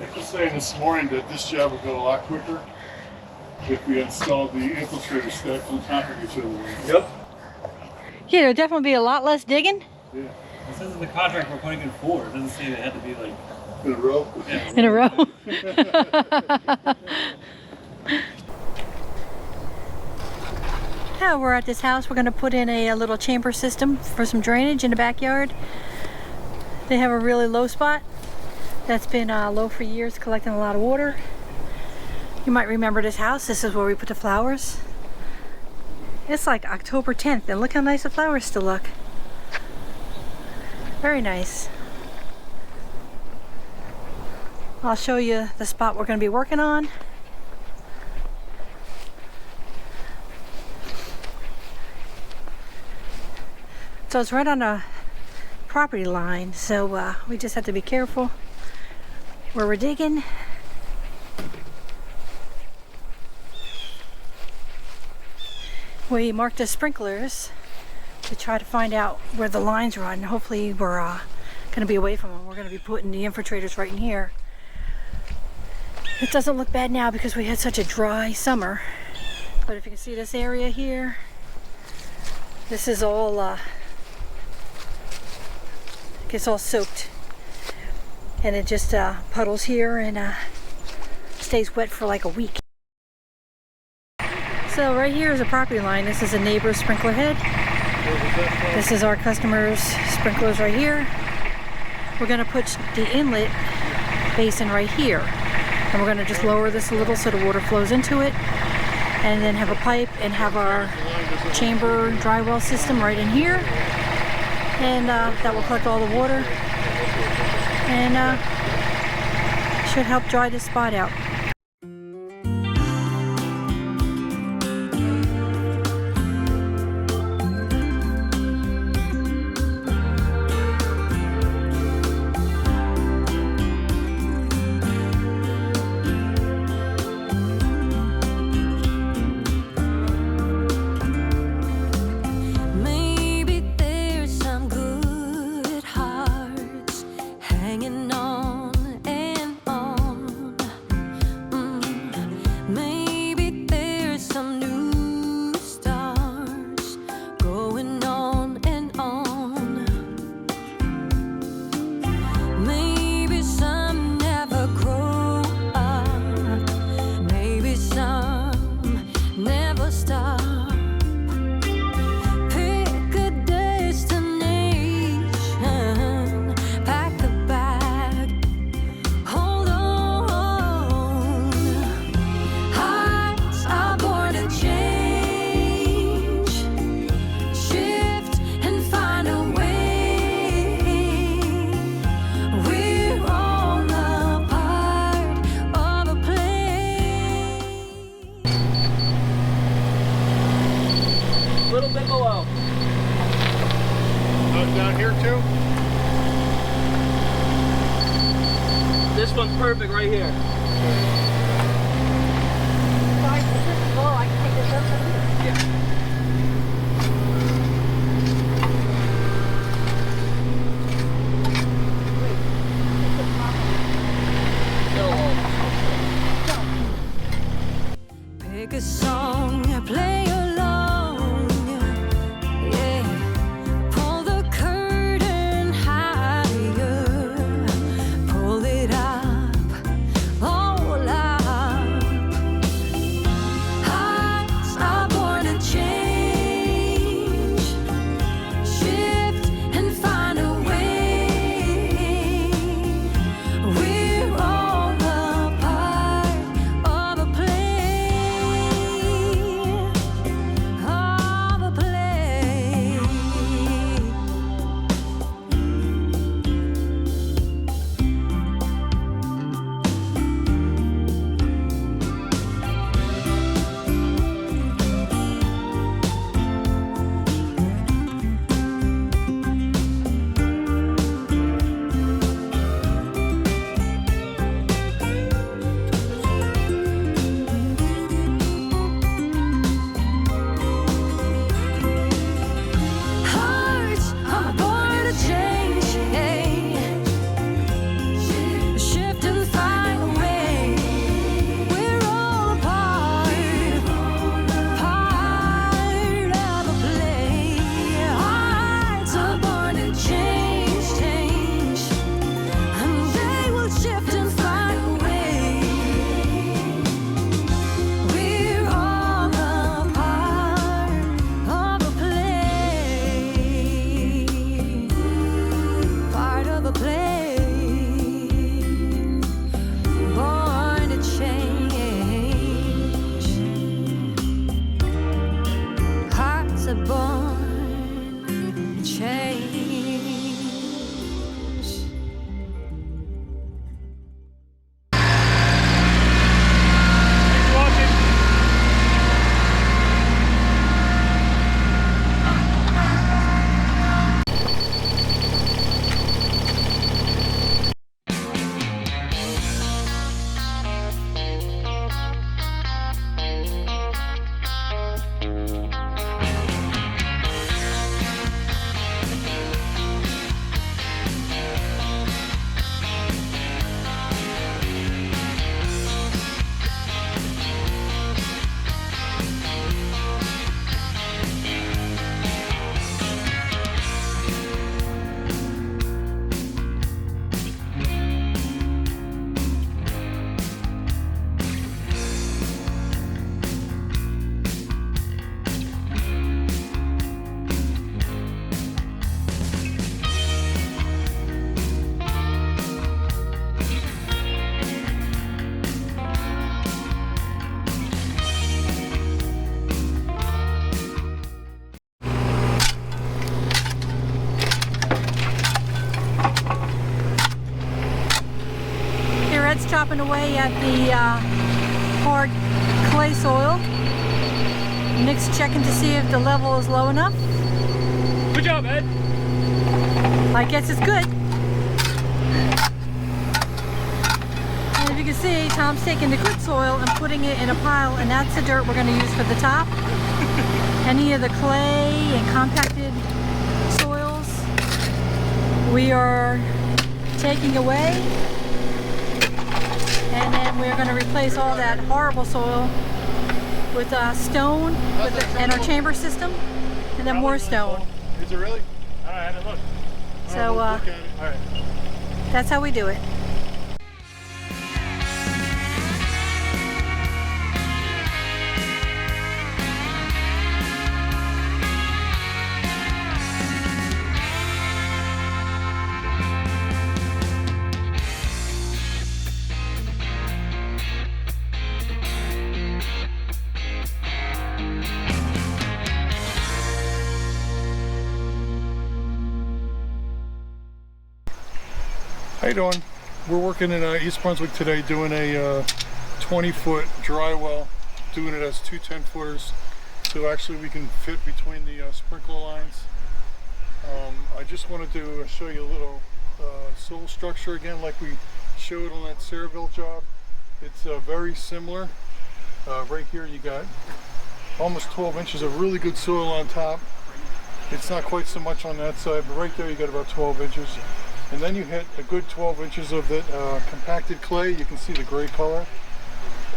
Nick was saying this morning that this job would go a lot quicker if we installed the infiltrator stacked on top of each other. Yep. Yeah, there'll definitely be a lot less digging. Yeah. It says in the contract we're putting in 4. It doesn't say they had to be like In a row? yeah, In a row. Now we're at this house. We're going to put in a little chamber system for some drainage in the backyard. They have a really low spot that's been low for years, collecting a lot of water. You might remember this house. This is where we put the flowers. It's like October 10th, and look how nice the flowers still look. Very nice. I'll show you the spot we're going to be working on. So it's right on a property line, so we just have to be careful where we're digging. We marked the sprinklers to try to find out where the lines run. Hopefully we're going to be away from them. We're going to be putting the infiltrators right in here. It doesn't look bad now because we had such a dry summer. But if you can see this area here, this is all gets all soaked, and it just puddles here and stays wet for like a week. So right here is a property line. This is a neighbor's sprinkler head. This is our customer's sprinklers right here. We're going to put the inlet basin right here, and we're going to just lower this a little so the water flows into it, and then have a pipe and have our chamber dry well system right in here, and that will collect all the water and should help dry this spot out. Down here too? this one's perfect right here. Pick a song, play along, yeah. Pull the curtain higher, pull it up all chopping away at the hard clay soil. Nick's checking to see if the level is low enough. Good job, Ed. I guess it's good. And if you can see, Tom's taking the good soil and putting it in a pile, and that's the dirt we're going to use for the top. Any of the clay and compacted soils we are taking away, and then we're going to replace all that horrible soil with stone and our chamber system, and then more stone. Is it really? All right, I had to look. So Look at it. All right. that's how we do it. How you doing? We're working in East Brunswick today doing a 20-foot dry well, doing it as two 10-footers, so actually we can fit between the sprinkler lines. I just wanted to show you a little soil structure again, like we showed on that Saraville job. It's very similar. Right here you got almost 12 inches of really good soil on top. It's not quite so much on that side, but right there you got about 12 inches. And then you hit a good 12 inches of that compacted clay. You can see the gray color.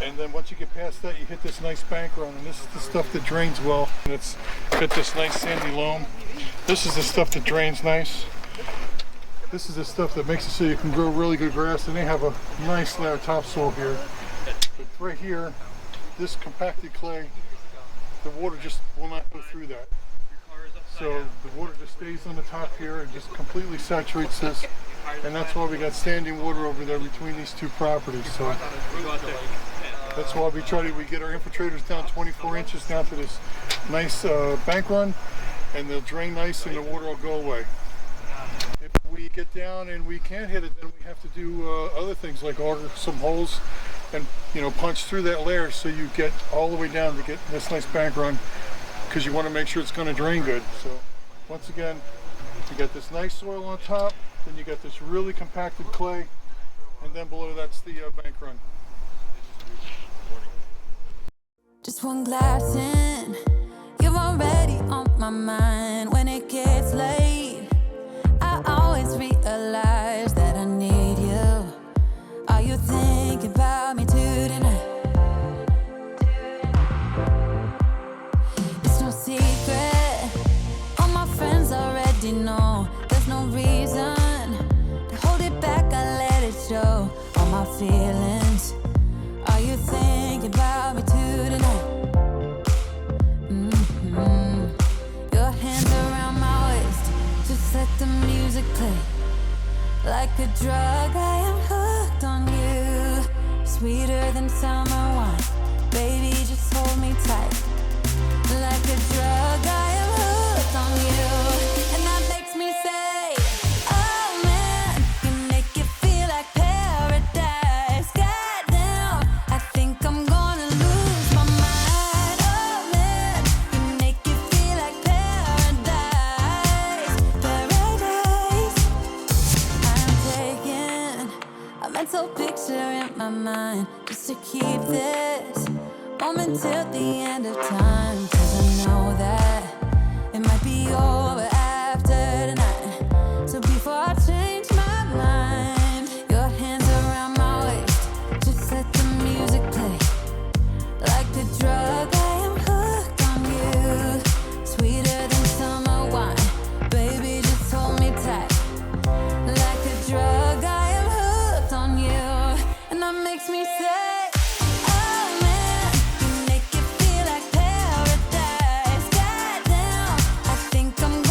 And then once you get past that, you hit this nice bank run. And this is the stuff that drains well. And it's got this nice sandy loam. This is the stuff that drains nice. This is the stuff that makes it so you can grow really good grass. And they have a nice layer of topsoil here. But right here, this compacted clay, the water just will not go through that. So the water just stays on the top here and just completely saturates this, and that's why we got standing water over there between these two properties. So that's why we get our infiltrators down 24 inches down to this nice bank run, and they'll drain nice and the water will go away. If we get down and we can't hit it, then we have to do other things like auger some holes and punch through that layer so you get all the way down to get this nice bank run, because you want to make sure it's going to drain good. So once again, you got this nice soil on top, then you got this really compacted clay, and then below that's the bank run. Just one glass in, you're already on my mind. When it gets late, I always realize that I need you. Are you thinking about me tonight? Secret, all my friends already know. There's no reason to hold it back, I let it show. All my feelings, are you thinking about me tonight? Your hands around my waist, just let the music play. Like a drug, I am hooked on you. Sweeter than summer wine, baby, just hold me tight. Like a drug, I am hooked on you, and that makes me say, oh man, you make it feel like paradise. Goddamn, I think I'm gonna lose my mind. Oh man, you make it feel like paradise. Paradise. I'm taking a mental picture in my mind just to keep this moment till the end of time, 'cause I know that it might be over after tonight. So before I change my mind, your hands around my waist, just let the music play. Like a drug, I am hooked on you. Sweeter than summer wine, baby, just hold me tight. Like a drug, I am hooked on you, and that makes me say, I think I'm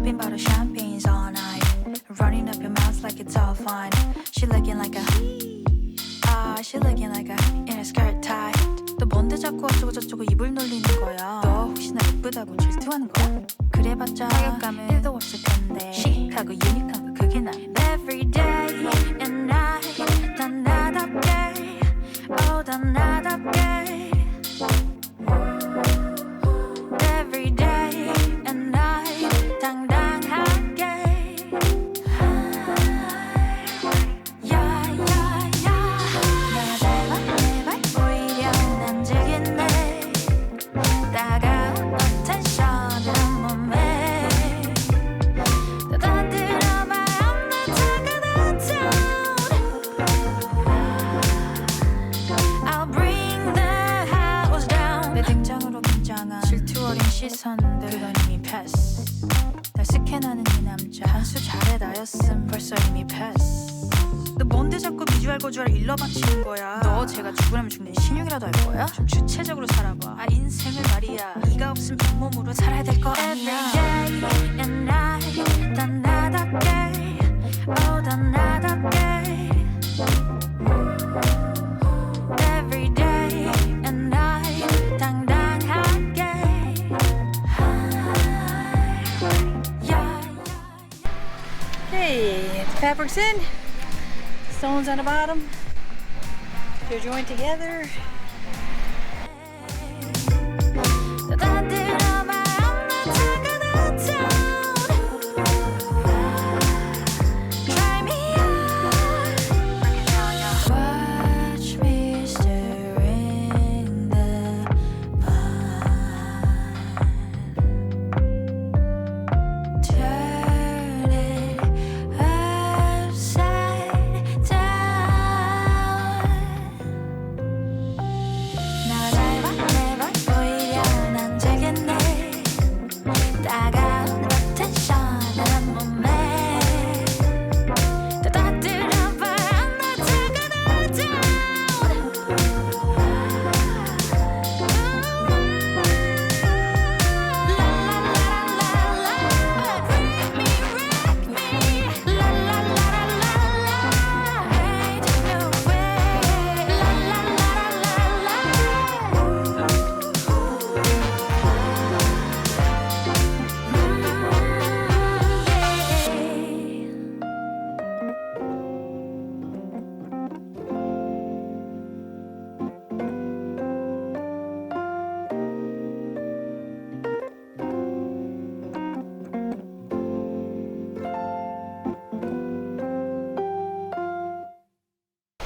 Popping bottle champagnes all night. Running up your mouth like it's all fine. She looking like a she looking like a in a skirt tight. 너 뭔데 자꾸 어쩌고 저쩌고 입을 놀리는 거야. 너 혹시나 예쁘다고 질투하는 거야? 그래봤자 타격감은 1도 없을 텐데 시크하고 유니크한 거 그게 나. Every day and night 다 나답게 oh 다 나답게 Every day and night 당당하게 시선들 그건 이미 패스 날 스캔하는 이 남자 한수 잘해 나였음 벌써 이미 패스 너 뭔데 자꾸 비주얼 고주얼 일러 바치는 거야 너 제가 죽으라면 죽는 신용이라도 할 거야? 좀 주체적으로 살아봐 아 인생을 말이야 네가 없으면 잇몸으로 살아야 될 거 아니야 Every day and night 다 나답게 oh 다 나답게 Every day and night 당당하게 Okay, the fabric's in. Stones on the bottom. They're joined together.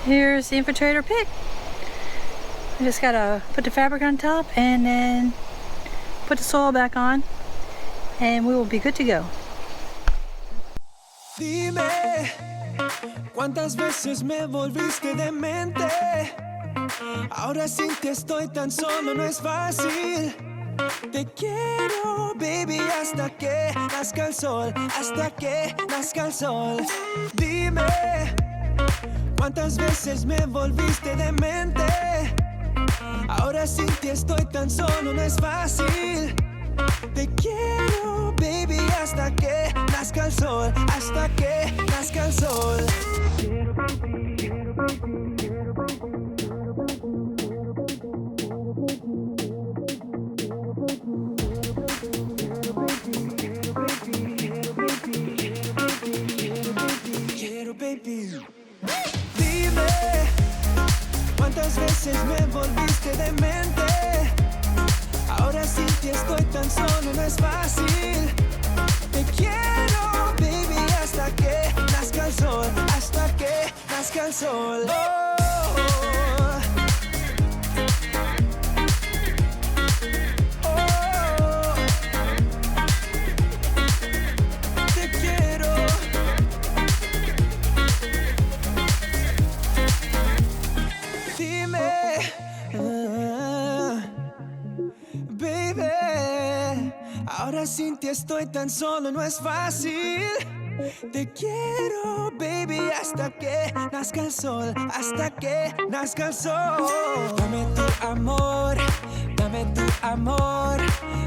Here's the infiltrator pick. I just gotta put the fabric on top and then put the soil back on and we will be good to go. Dime, ¿cuántas veces me volviste demente? Ahora sin ti estoy tan solo, no es fácil. Te quiero, baby, hasta que nazca el sol, hasta que nazca el sol. Dime, ¿cuántas veces me volviste demente? Ahora sin ti estoy tan solo, no es fácil. Te quiero, baby, hasta que nazca el sol, hasta que nazca el sol. Quiero, baby. Dime, ¿cuántas veces me volviste demente? Ahora sin ti estoy tan solo, no es fácil. Te quiero, baby, hasta que nazca el sol, hasta que nazca el sol. Te quiero. Dime, baby, ahora sin ti estoy tan solo, no es fácil. Te quiero, baby, hasta que nazca el sol, hasta que nazca el sol. Dame tu amor, dame Dame tu amor,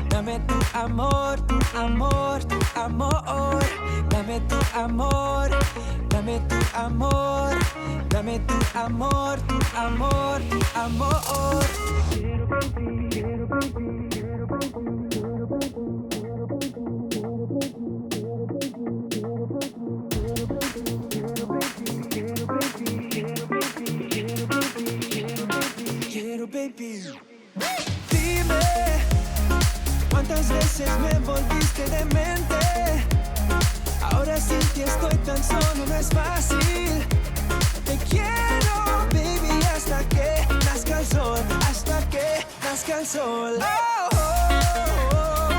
dame tu amor, tu amor, tu amor. Dame tu amor, dame tu amor, dame tu amor, tu amor, tu amor. Quiero, baby. Dime, ¿cuántas veces me volviste demente? Ahora sin ti estoy tan solo, no es fácil. Te quiero, baby, hasta que nazca el sol, hasta que nazca el sol. Oh, oh, oh.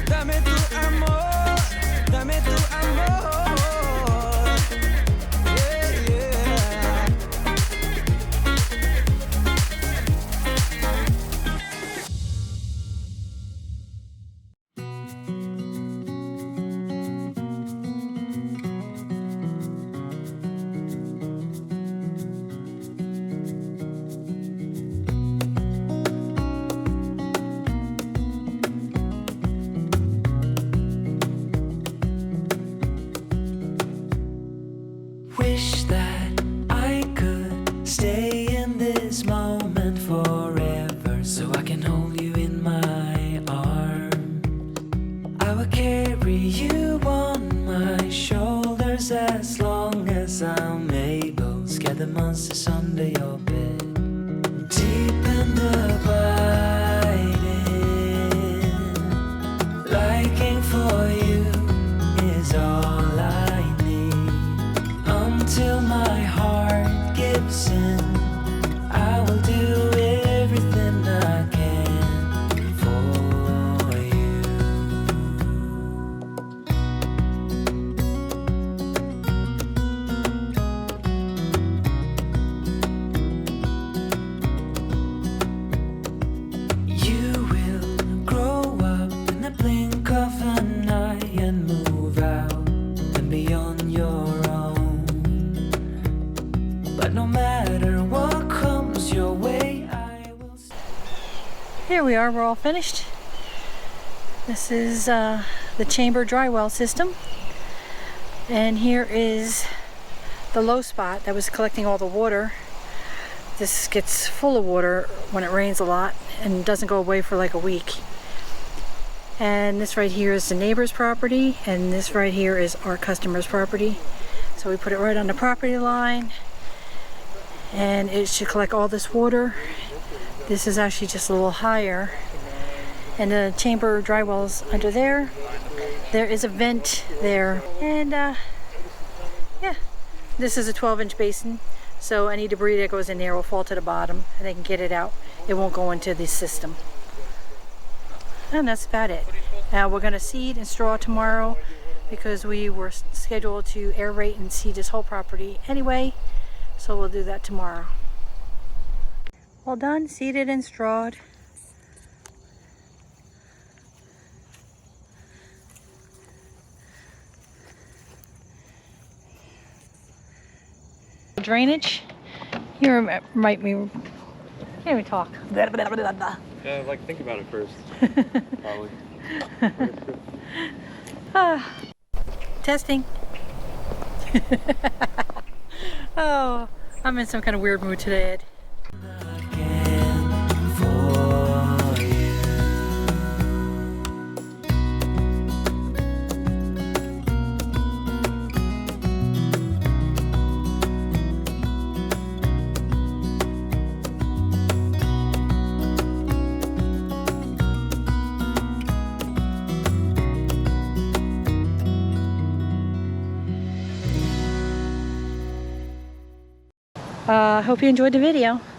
Dame tu amor, dame tu amor. Yeah, yeah. Wish that I could stay in this moment forever, so I can hold you in my arms. I will carry you on my shoulders as long as I'm able. Scare the monsters under your bed. Deep and abiding, liking for you is all I need. Until my heart gives in, I will do everything I can for you. You will grow up in the blink of an eye and move out and be on your own. But no matter what comes your way, I will. Here we are, we're all finished. This is the chamber dry well system. And here is the low spot that was collecting all the water. This gets full of water when it rains a lot and doesn't go away for like a week. And this right here is the neighbor's property, and this right here is our customer's property. So we put it right on the property line, and it should collect all this water. This is actually just a little higher, and the chamber dry wells under there. There is a vent there, and yeah, this is a 12-inch basin, so any debris that goes in there will fall to the bottom and they can get it out. It won't go into the system. And that's about it. Now we're going to seed and straw tomorrow because we were scheduled to aerate and seed this whole property anyway, so we'll do that tomorrow. All done, seeded and strawed. Drainage. You might be. Can't even talk. Yeah, like think about it first. Probably. Testing. Oh, I'm in some kind of weird mood today, Ed. Hope you enjoyed the video.